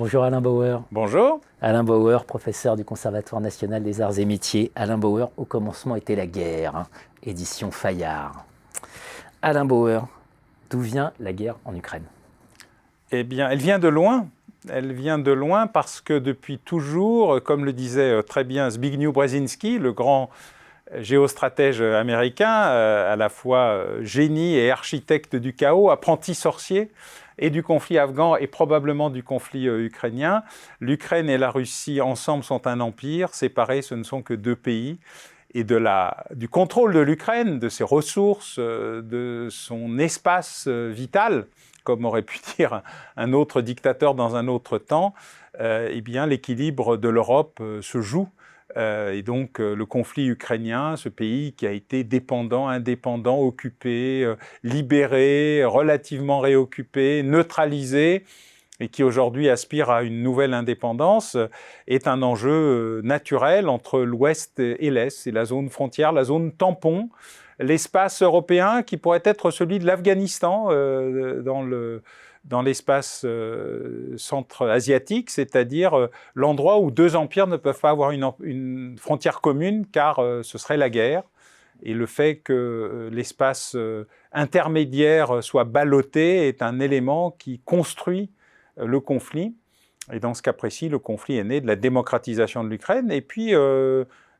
Bonjour Alain Bauer. Bonjour. Alain Bauer, professeur du Conservatoire national des arts et métiers. Alain Bauer, au commencement était la guerre, édition Fayard. Alain Bauer, d'où vient la guerre en Ukraine? Eh bien, elle vient de loin. Elle vient de loin parce que depuis toujours, comme le disait très bien Zbigniew Brzezinski, le grand géostratège américain, à la fois génie et architecte du chaos, apprenti sorcier, et du conflit afghan et probablement du conflit ukrainien. L'Ukraine et la Russie ensemble sont un empire, séparés ce ne sont que deux pays. Et du contrôle de l'Ukraine, de ses ressources, de son espace vital, comme aurait pu dire un autre dictateur dans un autre temps, eh bien l'équilibre de l'Europe se joue. Et donc le conflit ukrainien, ce pays qui a été dépendant, indépendant, occupé, libéré, relativement réoccupé, neutralisé, et qui aujourd'hui aspire à une nouvelle indépendance, est un enjeu naturel entre l'Ouest et l'Est. C'est la zone frontière, la zone tampon, l'espace européen qui pourrait être celui de l'Afghanistan dans l'espace centre-asiatique, c'est-à-dire l'endroit où deux empires ne peuvent pas avoir une frontière commune car ce serait la guerre. Et le fait que l'espace intermédiaire soit ballotté est un élément qui construit le conflit. Et dans ce cas précis, le conflit est né de la démocratisation de l'Ukraine et puis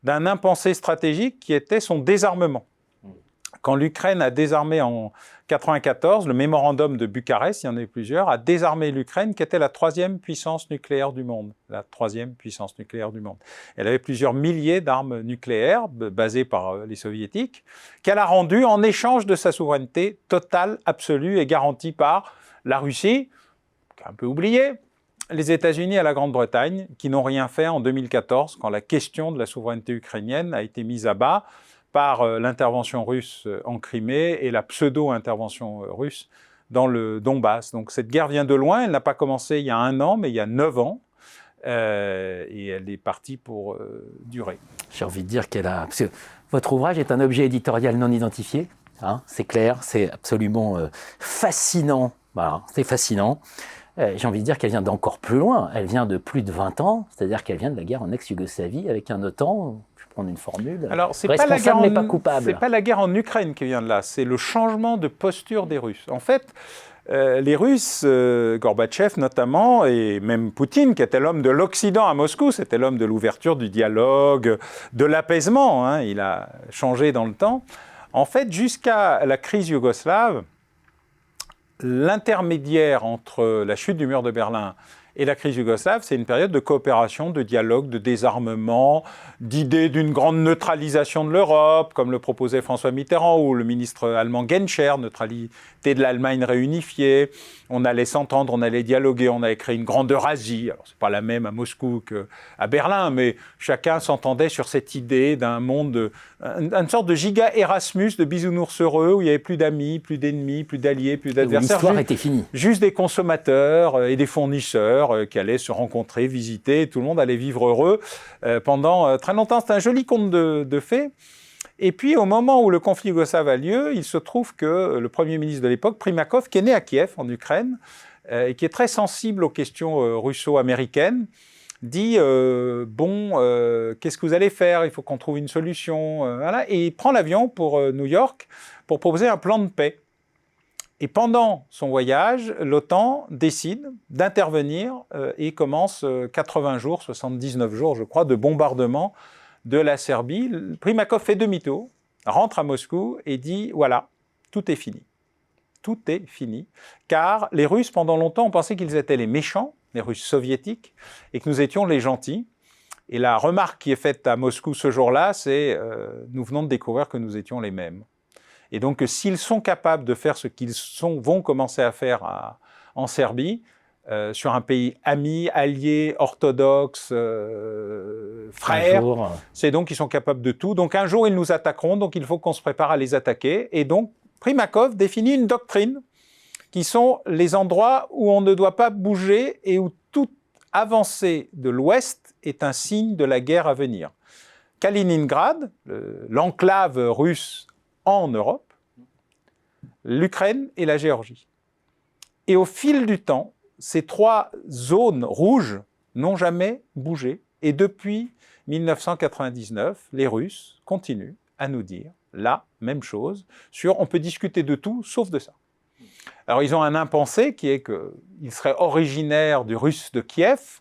d'un impensé stratégique qui était son désarmement. Quand l'Ukraine a désarmé en 1994, le mémorandum de Bucarest, il y en a eu plusieurs, a désarmé l'Ukraine qui était la troisième puissance nucléaire du monde. La troisième puissance nucléaire du monde. Elle avait plusieurs milliers d'armes nucléaires basées par les soviétiques qu'elle a rendues en échange de sa souveraineté totale, absolue et garantie par la Russie, qui a un peu oublié, les États-Unis et la Grande-Bretagne, qui n'ont rien fait en 2014 quand la question de la souveraineté ukrainienne a été mise à bas par l'intervention russe en Crimée et la pseudo-intervention russe dans le Donbass. Donc cette guerre vient de loin, elle n'a pas commencé il y a 1 an, mais il y a 9 ans, et elle est partie pour durer. J'ai envie de dire qu'elle a... Parce que votre ouvrage est un objet éditorial non identifié, hein, c'est clair, c'est absolument fascinant, voilà, c'est fascinant. J'ai envie de dire qu'elle vient d'encore plus loin, elle vient de plus de 20 ans, c'est-à-dire qu'elle vient de la guerre en ex-Yougoslavie avec un OTAN... prendre une formule. Alors, c'est responsable mais pas coupable. C'est pas la guerre en Ukraine qui vient de là, c'est le changement de posture des Russes. En fait, les Russes, Gorbatchev notamment, et même Poutine, qui était l'homme de l'Occident à Moscou, c'était l'homme de l'ouverture, du dialogue, de l'apaisement, hein, il a changé dans le temps. En fait, jusqu'à la crise yougoslave, l'intermédiaire entre la chute du mur de Berlin et la crise yougoslave, c'est une période de coopération, de dialogue, de désarmement, d'idées d'une grande neutralisation de l'Europe, comme le proposait François Mitterrand ou le ministre allemand Genscher, neutralité de l'Allemagne réunifiée. On allait s'entendre, on allait dialoguer, on allait créer une grande Eurasie. Alors, c'est pas la même à Moscou qu'à Berlin, mais chacun s'entendait sur cette idée d'un monde, une sorte de giga Erasmus, de bisounours heureux, où il n'y avait plus d'amis, plus d'ennemis, plus d'alliés, plus d'adversaires. L'histoire était finie. Juste des consommateurs et des fournisseurs qui allaient se rencontrer, visiter, et tout le monde allait vivre heureux pendant très longtemps. C'est un joli conte de fées. Et puis, au moment où le conflit yougoslave a lieu, il se trouve que le Premier ministre de l'époque, Primakov, qui est né à Kiev, en Ukraine, et qui est très sensible aux questions russo-américaines, dit qu'est-ce que vous allez faire? Il faut qu'on trouve une solution. Voilà. Et il prend l'avion pour New York pour proposer un plan de paix. Et pendant son voyage, l'OTAN décide d'intervenir et commence 80 jours, 79 jours, je crois, de bombardement de la Serbie. Primakov fait demi-tour, rentre à Moscou et dit « Voilà, tout est fini. Tout est fini. » Car les Russes, pendant longtemps, ont pensé qu'ils étaient les méchants, les Russes soviétiques, et que nous étions les gentils. Et la remarque qui est faite à Moscou ce jour-là, c'est « Nous venons de découvrir que nous étions les mêmes. » Et donc, s'ils sont capables de faire ce qu'ils vont commencer à faire en Serbie, sur un pays ami, allié, orthodoxe, frère, c'est donc qu'ils sont capables de tout. Donc, un jour, ils nous attaqueront, donc il faut qu'on se prépare à les attaquer. Et donc, Primakov définit une doctrine qui sont les endroits où on ne doit pas bouger et où toute avancée de l'Ouest est un signe de la guerre à venir. Kaliningrad, l'enclave russe en Europe, l'Ukraine et la Géorgie. Et au fil du temps, ces 3 zones rouges n'ont jamais bougé. Et depuis 1999, les Russes continuent à nous dire la même chose sur on peut discuter de tout sauf de ça. Alors ils ont un impensé qui est qu'ils seraient originaires du russe de Kiev.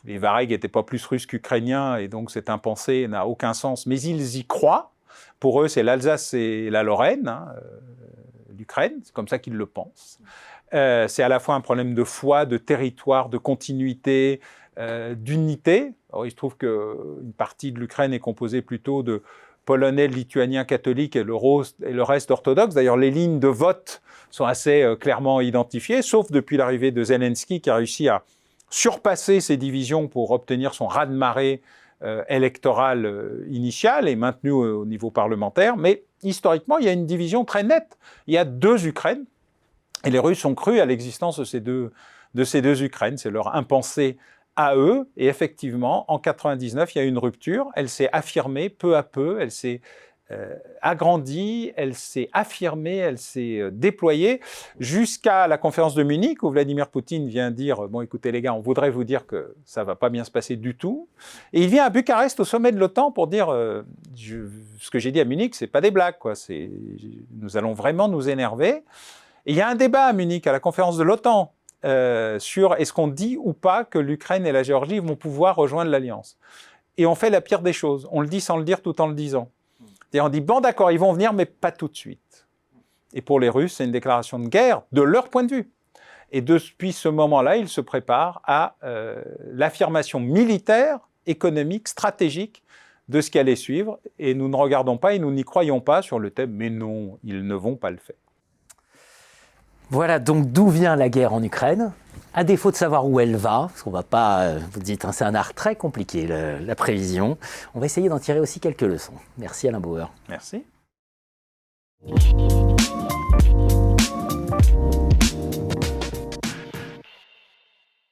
Les Varegs n'étaient pas plus russes qu'ukrainiens et donc cet impensé n'a aucun sens, mais ils y croient. Pour eux, c'est l'Alsace et la Lorraine, l'Ukraine, c'est comme ça qu'ils le pensent. C'est à la fois un problème de foi, de territoire, de continuité, d'unité. Alors, il se trouve qu'une partie de l'Ukraine est composée plutôt de Polonais, Lituaniens, catholiques et le reste orthodoxe. D'ailleurs, les lignes de vote sont assez clairement identifiées, sauf depuis l'arrivée de Zelensky qui a réussi à surpasser ces divisions pour obtenir son raz-de-marée électoral initial et maintenu au niveau parlementaire. Mais historiquement, il y a une division très nette. Il y a 2 Ukraines et les Russes ont cru à l'existence de ces deux Ukraines. C'est leur impensé à eux. Et effectivement, en 1999, il y a eu une rupture. Elle s'est affirmée peu à peu. Elle s'est agrandie, elle s'est affirmée, elle s'est déployée jusqu'à la conférence de Munich où Vladimir Poutine vient dire « Bon, écoutez les gars, on voudrait vous dire que ça ne va pas bien se passer du tout ». Et il vient à Bucarest au sommet de l'OTAN pour dire ce que j'ai dit à Munich, ce n'est pas des blagues, quoi. Nous allons vraiment nous énerver ». Et il y a un débat à Munich, à la conférence de l'OTAN, sur est-ce qu'on dit ou pas que l'Ukraine et la Géorgie vont pouvoir rejoindre l'Alliance. Et on fait la pire des choses. On le dit sans le dire tout en le disant. Et on dit, bon d'accord, ils vont venir, mais pas tout de suite. Et pour les Russes, c'est une déclaration de guerre, de leur point de vue. Et depuis ce moment-là, ils se préparent à l'affirmation militaire, économique, stratégique de ce qui allait suivre. Et nous ne regardons pas et nous n'y croyons pas sur le thème, mais non, ils ne vont pas le faire. Voilà donc d'où vient la guerre en Ukraine. À défaut de savoir où elle va, parce qu'on ne va pas, vous dites, c'est un art très compliqué, la prévision, on va essayer d'en tirer aussi quelques leçons. Merci Alain Bauer. Merci.